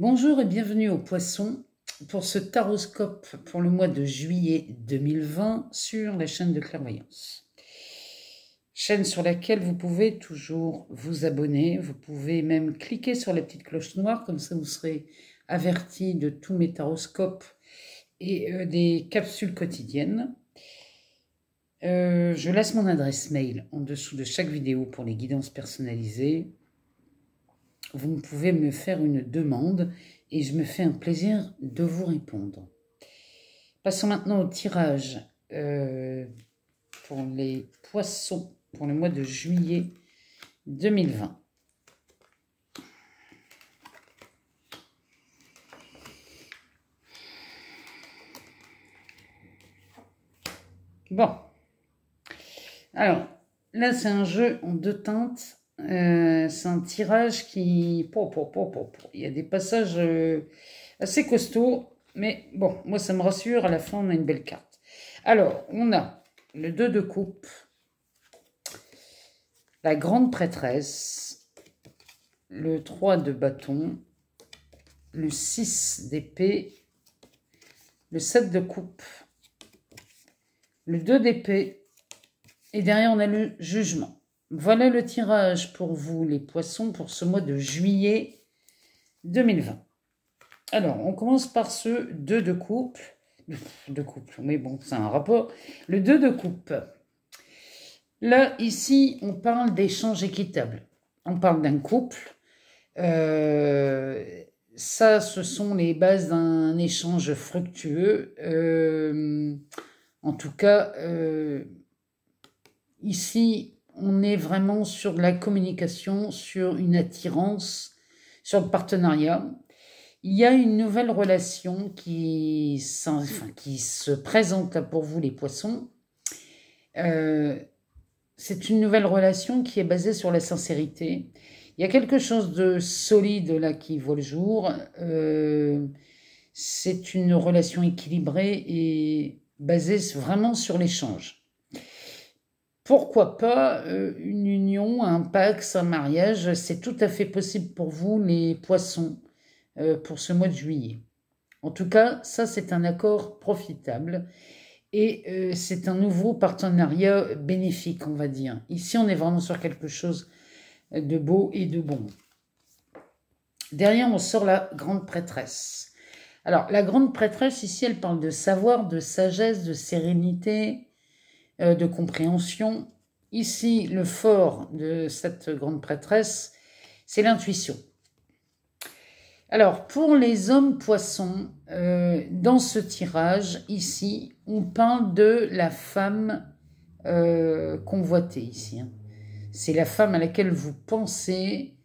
Bonjour et bienvenue au Poisson pour ce taroscope pour le mois de juillet 2020 sur la chaîne de clairvoyance. Chaîne sur laquelle vous pouvez toujours vous abonner, vous pouvez même cliquer sur la petite cloche noire, comme ça vous serez averti de tous mes taroscopes et des capsules quotidiennes. Je laisse mon adresse mail en dessous de chaque vidéo pour les guidances personnalisées. Vous pouvez me faire une demande et je me fais un plaisir de vous répondre. Passons maintenant au tirage pour les poissons pour le mois de juillet 2020. Bon. Alors, là c'est un jeu en deux teintes. C'est un tirage qui... Il y a des passages assez costauds, mais bon, moi ça me rassure, à la fin on a une belle carte. Alors, on a le 2 de coupe, la grande prêtresse, le 3 de bâton, le 6 d'épée, le 7 de coupe, le 2 d'épée, et derrière on a le jugement. Voilà le tirage pour vous, les poissons, pour ce mois de juillet 2020. Alors, on commence par ce 2 de coupe. Mais bon, c'est un rapport. Le 2 de coupe. Là, ici, on parle d'échange équitable. On parle d'un couple. Ça, ce sont les bases d'un échange fructueux. En tout cas, ici... on est vraiment sur la communication, sur une attirance, sur le partenariat. Il y a une nouvelle relation qui se présente là pour vous, les poissons. C'est une nouvelle relation qui est basée sur la sincérité. Il y a quelque chose de solide là qui voit le jour. C'est une relation équilibrée et basée vraiment sur l'échange. Pourquoi pas une union, un pax, un mariage, c'est tout à fait possible pour vous, les poissons, pour ce mois de juillet. En tout cas, ça c'est un accord profitable et c'est un nouveau partenariat bénéfique, on va dire. Ici, on est vraiment sur quelque chose de beau et de bon. Derrière, on sort la grande prêtresse. Alors, la grande prêtresse, ici, elle parle de savoir, de sagesse, de sérénité, de compréhension. Ici, le fort de cette grande prêtresse, c'est l'intuition. Alors, pour les hommes poissons, dans ce tirage, ici, on parle de la femme convoitée, ici. Hein. C'est la femme à laquelle vous pensez.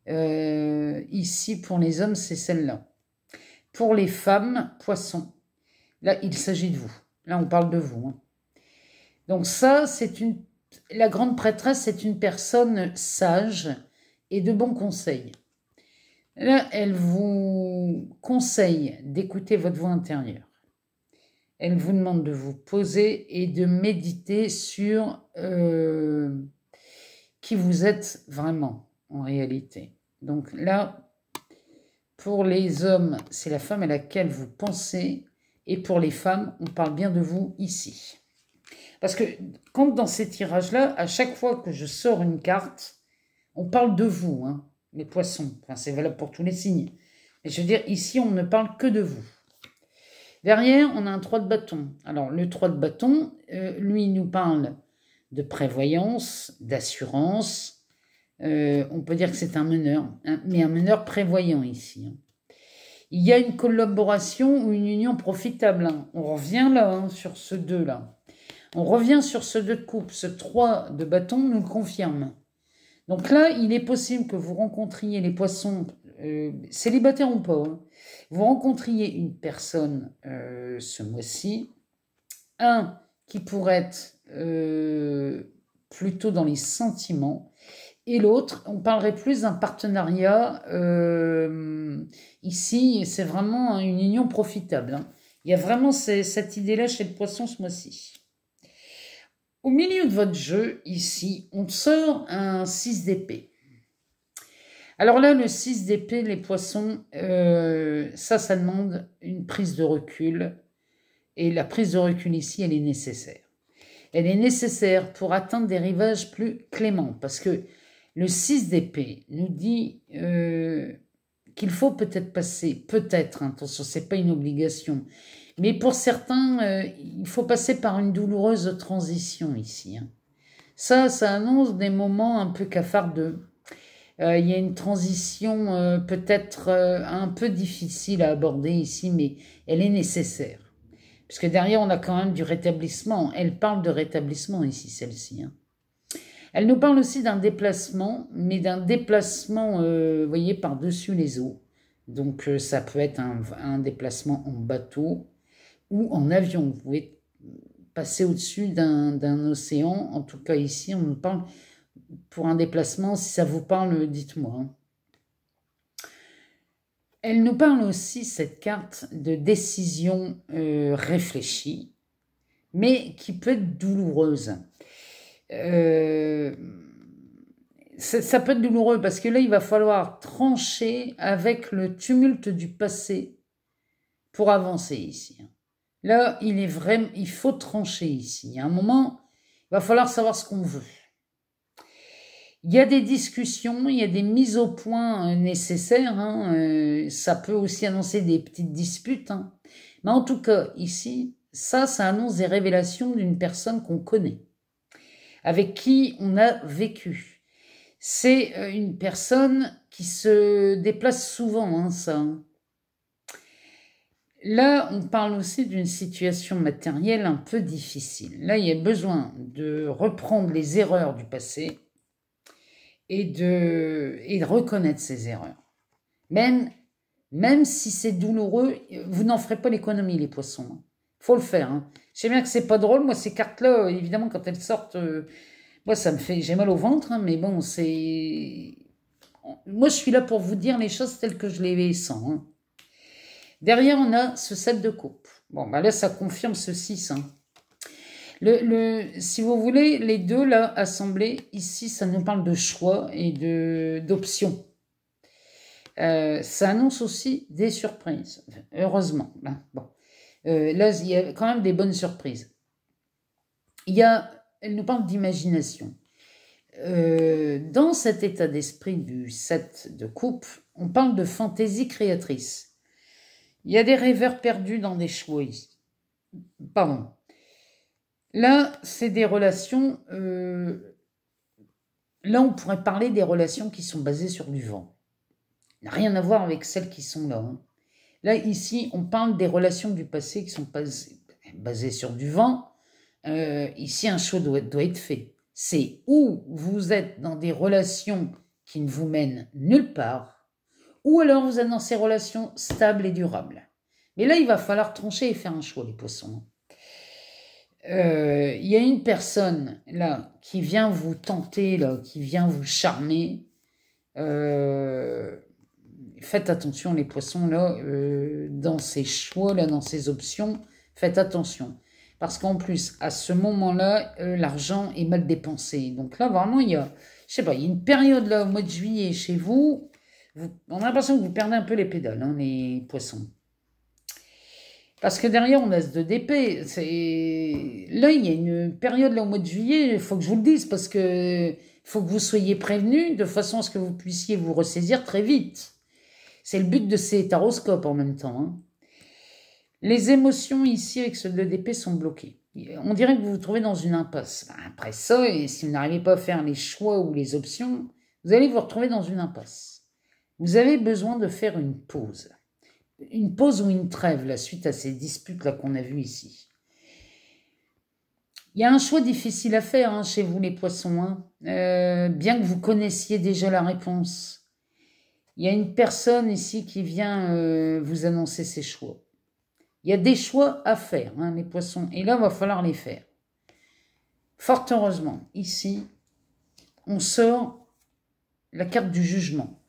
Ici, pour les hommes, c'est celle-là. Pour les femmes poissons, là, il s'agit de vous. Là, on parle de vous. Hein. Donc ça, la grande prêtresse, c'est une personne sage et de bons conseils. Là, elle vous conseille d'écouter votre voix intérieure. Elle vous demande de vous poser et de méditer sur qui vous êtes vraiment, en réalité. Donc là, pour les hommes, c'est la femme à laquelle vous pensez, et pour les femmes, on parle bien de vous ici. Parce que quand dans ces tirages-là, à chaque fois que je sors une carte, on parle de vous, hein, les poissons. Enfin, c'est valable pour tous les signes. Mais je veux dire, ici, on ne parle que de vous. Derrière, on a un 3 de bâton. Alors, le 3 de bâton, lui, nous parle de prévoyance, d'assurance. On peut dire que c'est un meneur, hein, mais un meneur prévoyant ici. Hein. Il y a une collaboration ou une union profitable. Hein. On revient là, hein, sur ce 2-là. On revient sur ce 2 de coupe, ce 3 de bâton nous le confirme. Donc là, il est possible que vous rencontriez les poissons, célibataires ou pas, hein, vous rencontriez une personne ce mois-ci, un qui pourrait être plutôt dans les sentiments, et l'autre, on parlerait plus d'un partenariat. Ici, c'est vraiment une union profitable. Hein. Il y a vraiment cette idée-là chez le poisson ce mois-ci. Au milieu de votre jeu, ici, on sort un 6 d'épée. Alors là, le 6 d'épée, les poissons, ça demande une prise de recul. Et la prise de recul ici, elle est nécessaire. Elle est nécessaire pour atteindre des rivages plus cléments. Parce que le 6 d'épée nous dit qu'il faut peut-être passer, peut-être, attention, c'est pas une obligation, mais pour certains, il faut passer par une douloureuse transition ici. Hein. Ça annonce des moments un peu cafardeux. Il y a une transition peut-être un peu difficile à aborder ici, mais elle est nécessaire. Parce que derrière, on a quand même du rétablissement. Elle parle de rétablissement ici, celle-ci. Hein. Elle nous parle aussi d'un déplacement, mais d'un déplacement, vous voyez, par-dessus les eaux. Donc, ça peut être un déplacement en bateau ou en avion. Vous pouvez passer au-dessus d'un océan. En tout cas, ici, on nous parle pour un déplacement. Si ça vous parle, dites-moi. Hein. Elle nous parle aussi, cette carte, de décision réfléchie, mais qui peut être douloureuse. Ça peut être douloureux parce que là, il va falloir trancher avec le tumulte du passé pour avancer ici. Là, il faut trancher ici. À un moment, il va falloir savoir ce qu'on veut. Il y a des discussions, il y a des mises au point nécessaires. Hein, ça peut aussi annoncer des petites disputes. Hein. Mais en tout cas, ici, ça annonce des révélations d'une personne qu'on connaît, avec qui on a vécu. C'est une personne qui se déplace souvent, hein, ça. Là, on parle aussi d'une situation matérielle un peu difficile. Là, il y a besoin de reprendre les erreurs du passé et de reconnaître ces erreurs. Même si c'est douloureux, vous n'en ferez pas l'économie, les poissons. Il faut le faire. Hein. Je sais bien que c'est pas drôle. Moi, ces cartes-là, évidemment, quand elles sortent, moi, ça me fait... J'ai mal au ventre, hein, mais bon, c'est... Moi, je suis là pour vous dire les choses telles que je les sens. Hein. Derrière, on a ce 7 de coupe. Bon, bah là, ça confirme ce 6. Hein. Si vous voulez, les deux là assemblés, ici, ça nous parle de choix et d'options. Ça annonce aussi des surprises, heureusement. Hein. Bon. Là, il y a quand même des bonnes surprises. Elle nous parle d'imagination. Dans cet état d'esprit du 7 de coupe, on parle de fantaisie créatrice. Il y a des rêveurs perdus dans des choix ici. Pardon. Là, c'est des relations... là, on pourrait parler des relations qui sont basées sur du vent. Il n'a rien à voir avec celles qui sont là. Hein. Là, ici, on parle des relations du passé qui sont basées sur du vent. Ici, un choix doit être fait. C'est où vous êtes dans des relations qui ne vous mènent nulle part, ou alors vous êtes dans ces relations stables et durables. Mais là, il va falloir trancher et faire un choix, les poissons. Il y a une personne là qui vient vous tenter, là, qui vient vous charmer. Faites attention, les poissons, là, dans ces choix, là, dans ces options, faites attention. Parce qu'en plus, à ce moment-là, l'argent est mal dépensé. Donc là, vraiment, il y a, je sais pas, il y a une période là, au mois de juillet chez vous, on a l'impression que vous perdez un peu les pédales, hein, les poissons. Parce que derrière, on a ce 2 d'épée. Là, il y a une période là, au mois de juillet, il faut que je vous le dise, parce que faut que vous soyez prévenus de façon à ce que vous puissiez vous ressaisir très vite. C'est le but de ces taroscopes en même temps. Hein. Les émotions ici avec ce 2 d'épée sont bloquées. On dirait que vous vous trouvez dans une impasse. Après ça, et si vous n'arrivez pas à faire les choix ou les options, vous allez vous retrouver dans une impasse. Vous avez besoin de faire une pause. Une pause ou une trêve, là, suite à ces disputes-là qu'on a vues ici. Il y a un choix difficile à faire hein, chez vous, les poissons. Hein. Bien que vous connaissiez déjà la réponse. Il y a une personne ici qui vient vous annoncer ses choix. Il y a des choix à faire, hein, les poissons. Et là, il va falloir les faire. Fort heureusement, ici, on sort la carte du jugement.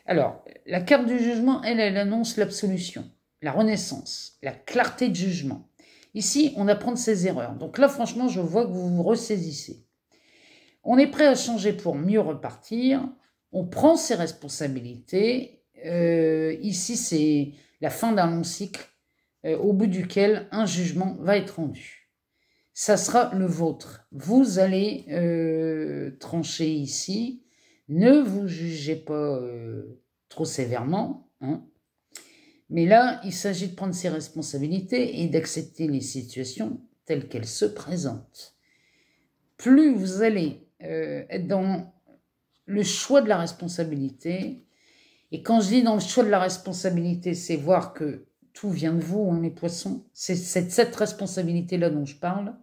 Alors, la carte du jugement, elle annonce l'absolution, la renaissance, la clarté de jugement. Ici, on apprend de ses erreurs. Donc là, franchement, je vois que vous vous ressaisissez. On est prêt à changer pour mieux repartir. On prend ses responsabilités. Ici, c'est la fin d'un long cycle au bout duquel un jugement va être rendu. Ça sera le vôtre. Vous allez trancher ici. Ne vous jugez pas trop sévèrement, hein. Mais là, il s'agit de prendre ses responsabilités et d'accepter les situations telles qu'elles se présentent. Plus vous allez être dans le choix de la responsabilité, et quand je dis dans le choix de la responsabilité, c'est voir que tout vient de vous, hein, les poissons, c'est cette responsabilité-là dont je parle.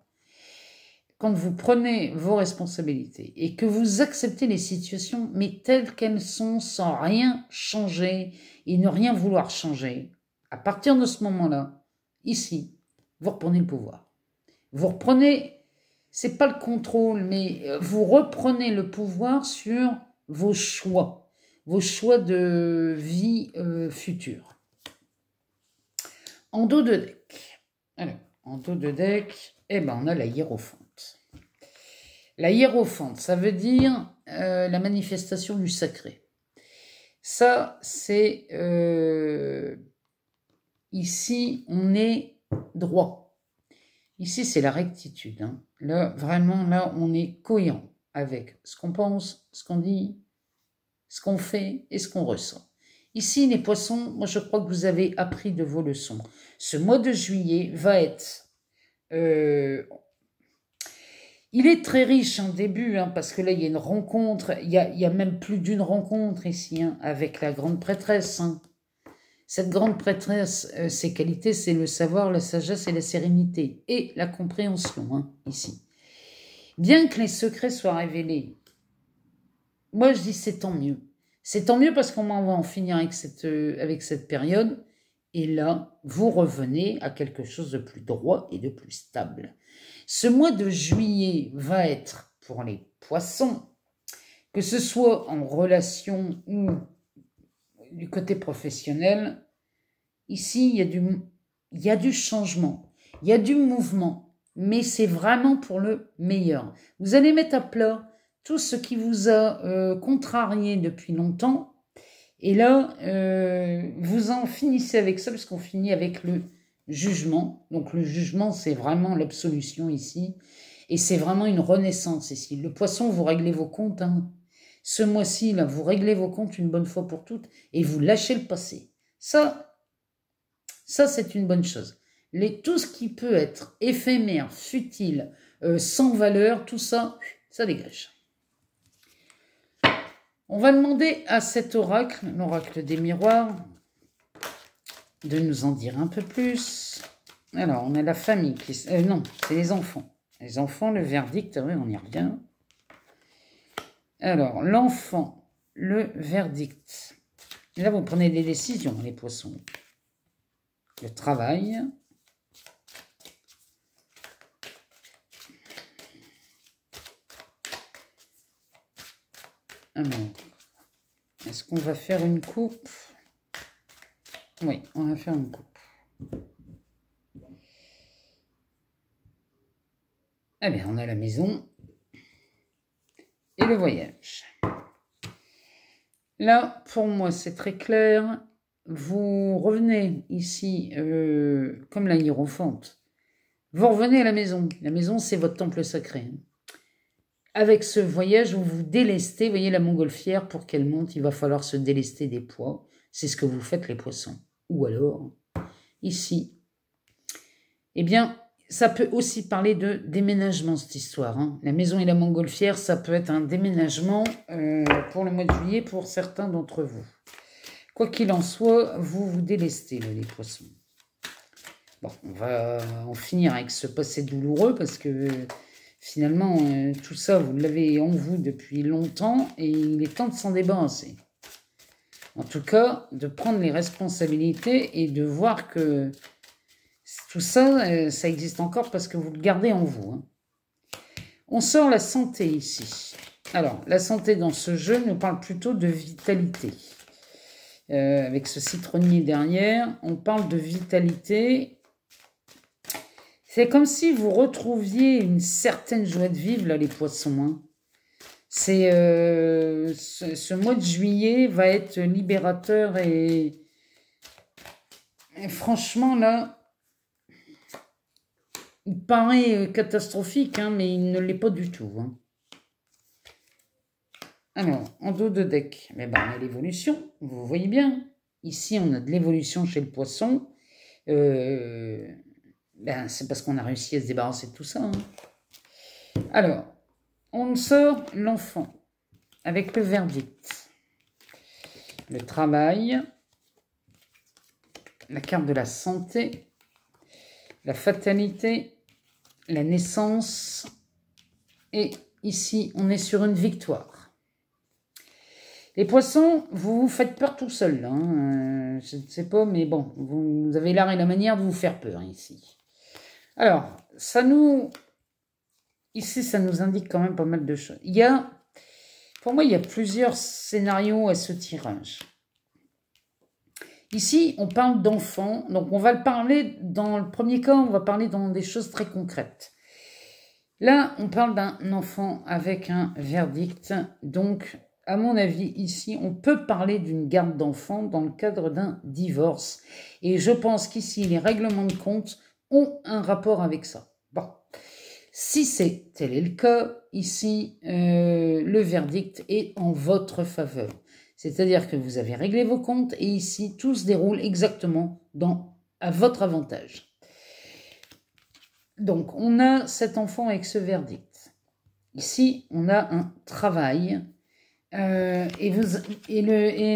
Quand vous prenez vos responsabilités et que vous acceptez les situations, mais telles qu'elles sont, sans rien changer et ne rien vouloir changer, à partir de ce moment-là, ici, vous reprenez le pouvoir. Vous reprenez, c'est pas le contrôle, mais vous reprenez le pouvoir sur vos choix de vie future. En dos de deck, alors, en dos de deck, on a la hiérophante. La hiérophante, ça veut dire la manifestation du sacré. Ça, c'est... ici, on est droit. Ici, c'est la rectitude, hein. Là, vraiment, là, on est cohérent avec ce qu'on pense, ce qu'on dit, ce qu'on fait et ce qu'on ressent. Ici, les poissons, moi, je crois que vous avez appris de vos leçons. Ce mois de juillet va être... il est très riche en début, hein, parce que là, il y a une rencontre, il y a même plus d'une rencontre ici, hein, avec la grande prêtresse. Hein. Cette grande prêtresse, ses qualités, c'est le savoir, la sagesse et la sérénité, et la compréhension, hein, ici. Bien que les secrets soient révélés, moi, je dis c'est tant mieux. C'est tant mieux parce qu'on va en finir avec cette période, et là, vous revenez à quelque chose de plus droit et de plus stable. Ce mois de juillet va être pour les poissons, que ce soit en relation ou du côté professionnel, ici il y a du changement, il y a du mouvement, mais c'est vraiment pour le meilleur. Vous allez mettre à plat tout ce qui vous a contrarié depuis longtemps, et là, vous en finissez avec ça, parce qu'on finit avec le jugement. Donc le jugement, c'est vraiment l'absolution ici. Et c'est vraiment une renaissance ici. Le poisson, vous réglez vos comptes. Hein. Ce mois-ci, là, vous réglez vos comptes une bonne fois pour toutes et vous lâchez le passé. Ça c'est une bonne chose. Tout ce qui peut être éphémère, futile, sans valeur, tout ça, ça dégage. On va demander à cet oracle, l'oracle des miroirs, de nous en dire un peu plus. Alors, on a la famille qui... non, c'est les enfants. Les enfants, le verdict, oui, on y revient. Alors, l'enfant, le verdict. Et là, vous prenez des décisions, les poissons. Le travail. Alors, est-ce qu'on va faire une coupe? Oui, on va faire une coupe. Eh bien, on a la maison et le voyage. Là, pour moi, c'est très clair. Vous revenez ici, comme la hiérophante. Vous revenez à la maison. La maison, c'est votre temple sacré. Avec ce voyage, vous vous délestez. Vous voyez la montgolfière, pour qu'elle monte, il va falloir se délester des poids. C'est ce que vous faites, les poissons. Ou alors, ici, eh bien, ça peut aussi parler de déménagement, cette histoire. Hein. La maison et la montgolfière, ça peut être un déménagement pour le mois de juillet pour certains d'entre vous. Quoi qu'il en soit, vous vous délestez, là, les poissons. Bon, on va en finir avec ce passé douloureux parce que finalement, tout ça, vous l'avez en vous depuis longtemps et il est temps de s'en débarrasser. En tout cas, de prendre les responsabilités et de voir que tout ça, ça existe encore parce que vous le gardez en vous. Hein. On sort la santé ici. Alors, la santé dans ce jeu nous parle plutôt de vitalité. Avec ce citronnier derrière, on parle de vitalité. C'est comme si vous retrouviez une certaine joie de vivre, là, les poissons. Hein. C'est ce mois de juillet va être libérateur et franchement, là, il paraît catastrophique, hein, mais il ne l'est pas du tout. Hein. Alors, en dos de deck, mais ben, on a l'évolution, vous voyez bien. Ici, on a de l'évolution chez le poisson. Ben, c'est parce qu'on a réussi à se débarrasser de tout ça. Hein. Alors, on sort l'enfant avec le verdict. Le travail, la carte de la santé, la fatalité, la naissance, et ici, on est sur une victoire. Les poissons, vous vous faites peur tout seul. Hein. Je ne sais pas, mais bon, vous avez l'art et la manière de vous faire peur ici. Alors, ici, ça nous indique quand même pas mal de choses. Pour moi, il y a plusieurs scénarios à ce tirage. Ici, on parle d'enfants, donc on va le parler, dans le premier cas, on va parler dans des choses très concrètes. Là, on parle d'un enfant avec un verdict, donc, à mon avis, ici, on peut parler d'une garde d'enfant dans le cadre d'un divorce. Et je pense qu'ici, les règlements de compte ont un rapport avec ça. Bon, si tel est le cas, ici, le verdict est en votre faveur. C'est-à-dire que vous avez réglé vos comptes et ici, tout se déroule exactement à votre avantage. Donc, on a cet enfant avec ce verdict. Ici, on a un travail et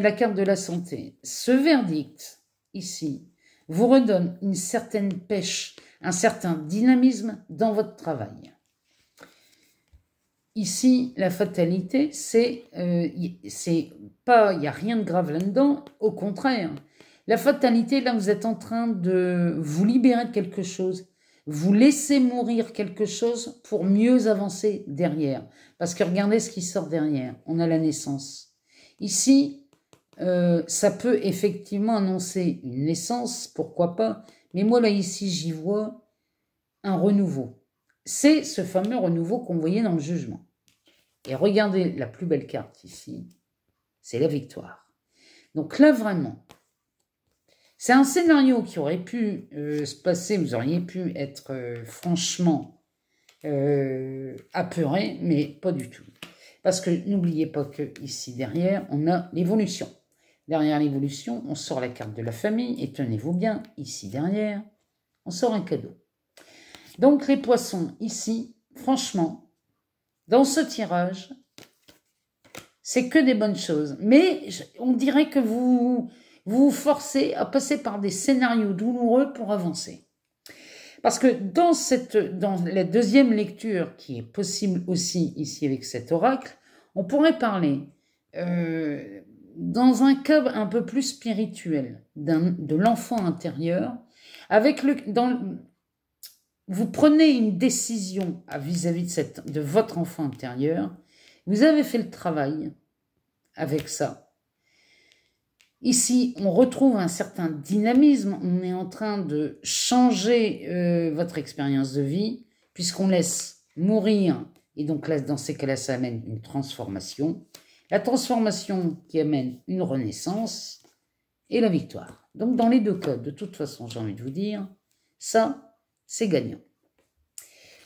la carte de la santé. Ce verdict, ici, vous redonne une certaine pêche, un certain dynamisme dans votre travail. Ici, la fatalité, il n'y a rien de grave là-dedans, au contraire. La fatalité, là, vous êtes en train de vous libérer de quelque chose, vous laissez mourir quelque chose pour mieux avancer derrière. Parce que regardez ce qui sort derrière, on a la naissance. Ici, ça peut effectivement annoncer une naissance, pourquoi pas, mais moi, là, ici, j'y vois un renouveau. C'est ce fameux renouveau qu'on voyait dans le jugement. Et regardez la plus belle carte ici, c'est la victoire. Donc là, vraiment, c'est un scénario qui aurait pu se passer, vous auriez pu être franchement apeuré, mais pas du tout. Parce que n'oubliez pas que ici derrière, on a l'évolution. Derrière l'évolution, on sort la carte de la famille, et tenez-vous bien, ici derrière, on sort un cadeau. Donc les poissons, ici, franchement, dans ce tirage, c'est que des bonnes choses. Mais on dirait que vous vous forcez à passer par des scénarios douloureux pour avancer. Parce que dans la deuxième lecture, qui est possible aussi ici avec cet oracle, on pourrait parler dans un cas un peu plus spirituel de l'enfant intérieur, vous prenez une décision vis-à-vis de votre enfant intérieur, vous avez fait le travail avec ça. Ici, on retrouve un certain dynamisme, on est en train de changer votre expérience de vie, puisqu'on laisse mourir, et donc là, dans ces cas-là, ça amène une transformation. La transformation qui amène une renaissance et la victoire. Donc dans les deux cas, de toute façon, j'ai envie de vous dire, ça, c'est gagnant.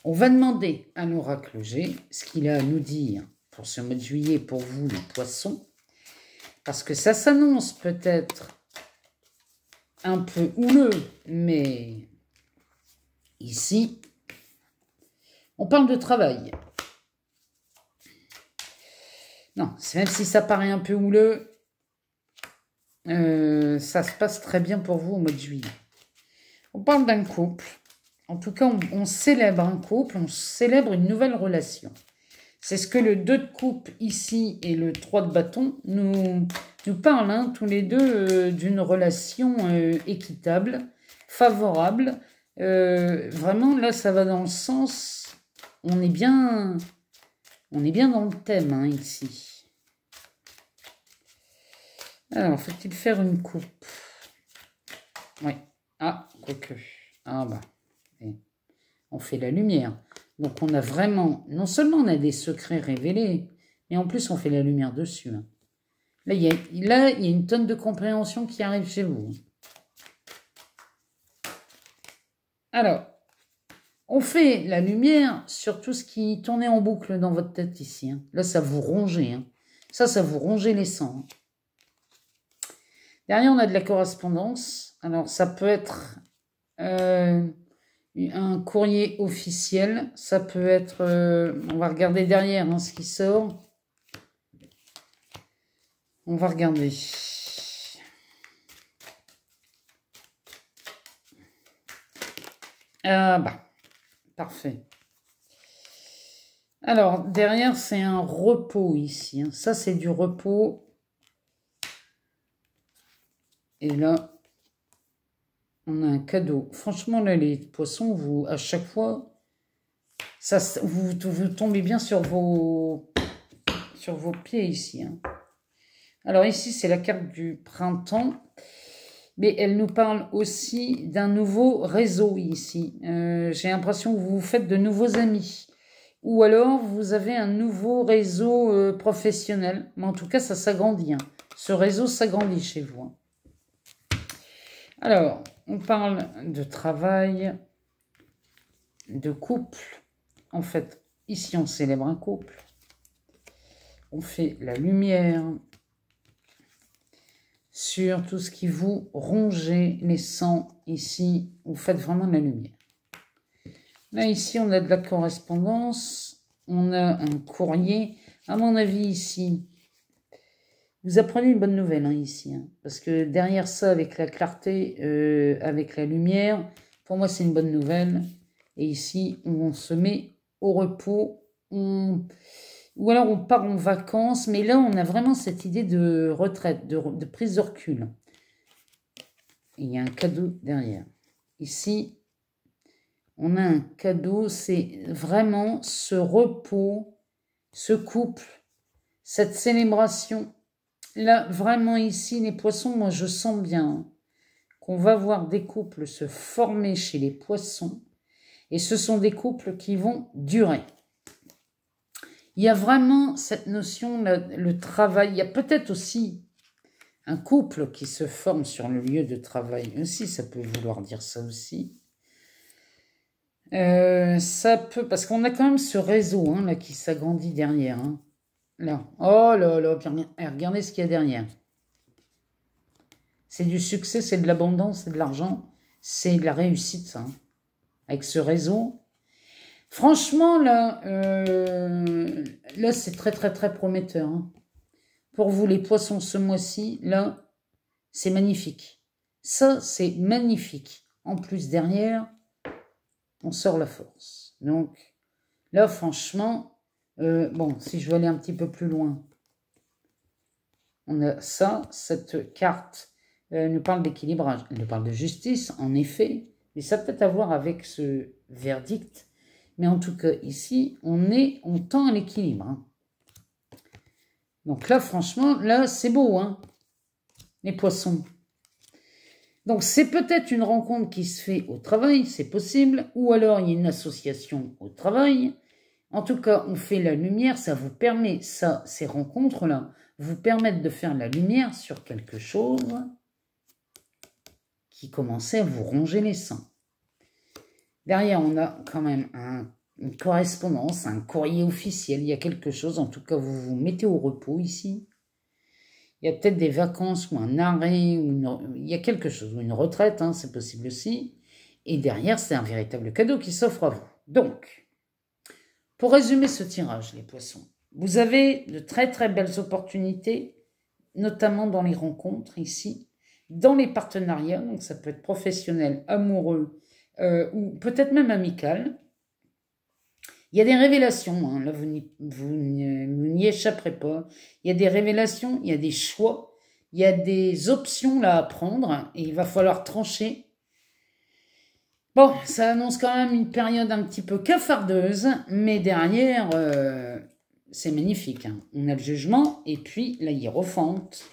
On va demander à l'oracle G ce qu'il a à nous dire pour ce mois de juillet pour vous, les poissons, parce que ça s'annonce peut-être un peu houleux, mais ici, on parle de travail. Non, même si ça paraît un peu houleux, ça se passe très bien pour vous au mois de juillet. On parle d'un couple. En tout cas, on célèbre un couple, on célèbre une nouvelle relation. C'est ce que le 2 de coupe ici et le 3 de bâton nous parlent, hein, tous les deux, d'une relation équitable, favorable. Vraiment, là, ça va dans le sens... On est bien dans le thème, hein, ici. Alors, faut-il faire une coupe? Oui. Ah, quoique. Ah, bah. On fait la lumière. Donc, on a vraiment... Non seulement on a des secrets révélés, Et en plus, on fait la lumière dessus. Hein. Là, il y a une tonne de compréhension qui arrive chez vous. Alors, on fait la lumière sur tout ce qui tournait en boucle dans votre tête ici. Hein. Là, ça vous rongeait. Hein. Ça vous rongeait les sangs. Hein. Derrière, on a de la correspondance. Alors, ça peut être un courrier officiel. Ça peut être... on va regarder derrière hein, ce qui sort. On va regarder. Ah bah, parfait. Alors, derrière, c'est un repos ici. Hein. Ça, c'est du repos. Et là, on a un cadeau. Franchement, là, les poissons, vous, à chaque fois, ça, vous tombez bien sur vos pieds ici. Hein. Alors ici, c'est la carte du printemps. Mais elle nous parle aussi d'un nouveau réseau ici. J'ai l'impression que vous vous faites de nouveaux amis. Ou alors, vous avez un nouveau réseau professionnel. Mais en tout cas, ça s'agrandit. Hein. Ce réseau s'agrandit chez vous. Hein. Alors, on parle de travail, de couple. En fait, ici, on célèbre un couple. On fait la lumière sur tout ce qui vous rongeait les sangs. Ici, vous faites vraiment de la lumière. Là, ici, on a de la correspondance. On a un courrier. À mon avis, ici, vous apprenez une bonne nouvelle, hein, ici. Hein, parce que derrière ça, avec la clarté, avec la lumière, pour moi, c'est une bonne nouvelle. Et ici, on se met au repos. Ou alors, on part en vacances. Mais là, on a vraiment cette idée de retraite, de prise de recul. Et il y a un cadeau derrière. Ici, on a un cadeau, c'est vraiment ce repos, ce couple, cette célébration. Là, vraiment ici, les poissons, moi je sens bien qu'on va voir des couples se former chez les poissons. Et ce sont des couples qui vont durer. Il y a vraiment cette notion, le travail. Il y a peut-être aussi un couple qui se forme sur le lieu de travail. Aussi, ça peut vouloir dire ça aussi. Ça peut, parce qu'on a quand même ce réseau hein, là, qui s'agrandit derrière. Hein. Là. Oh là là, regardez ce qu'il y a derrière. C'est du succès, c'est de l'abondance, c'est de l'argent, c'est de la réussite, ça. Hein. Avec ce réseau. Franchement, là, là c'est très, très, très prometteur. Hein. Pour vous, les poissons, ce mois-ci, là, c'est magnifique. Ça, c'est magnifique. En plus, derrière, on sort la force. Donc, là, franchement, bon, si je veux aller un petit peu plus loin, on a ça, cette carte nous parle d'équilibrage. Elle nous parle de justice, en effet, mais ça peut-être à voir avec ce verdict. Mais en tout cas, ici, on tend à l'équilibre. Hein. Donc là, franchement, là, c'est beau, hein, les poissons. Donc, c'est peut-être une rencontre qui se fait au travail, c'est possible, ou alors il y a une association au travail. En tout cas, on fait la lumière, ça vous permet, ça, ces rencontres-là, vous permettent de faire la lumière sur quelque chose qui commençait à vous ronger les seins. Derrière, on a quand même une correspondance, un courrier officiel, il y a quelque chose, en tout cas, vous vous mettez au repos ici. Il y a peut-être des vacances ou un arrêt, ou il y a quelque chose, ou une retraite, hein, c'est possible aussi. Et derrière, c'est un véritable cadeau qui s'offre à vous. Donc, pour résumer ce tirage, les poissons, vous avez de très très belles opportunités, notamment dans les rencontres ici, dans les partenariats, donc ça peut être professionnel, amoureux, ou peut-être même amical. Il y a des révélations, hein, là vous n'y échapperez pas. Il y a des révélations, il y a des choix, il y a des options là à prendre et il va falloir trancher. Bon, ça annonce quand même une période un petit peu cafardeuse, mais derrière, c'est magnifique. Hein. On a le jugement et puis la hiérophante.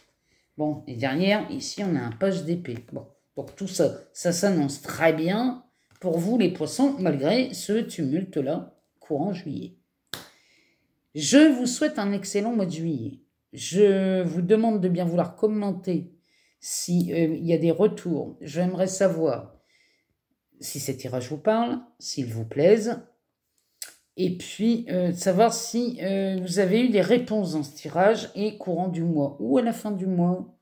Bon, et derrière, ici, on a un page d'épée. Bon, donc tout ça, ça s'annonce très bien pour vous les poissons, malgré ce tumulte-là. Courant juillet. Je vous souhaite un excellent mois de juillet. Je vous demande de bien vouloir commenter s'il y a des retours. J'aimerais savoir si ces tirages vous parlent, s'ils vous plaisent. Et puis, savoir si vous avez eu des réponses dans ce tirage et courant du mois ou à la fin du mois.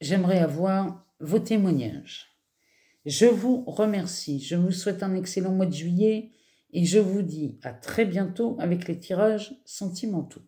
J'aimerais avoir vos témoignages. Je vous remercie. Je vous souhaite un excellent mois de juillet et je vous dis à très bientôt avec les tirages sentimentaux.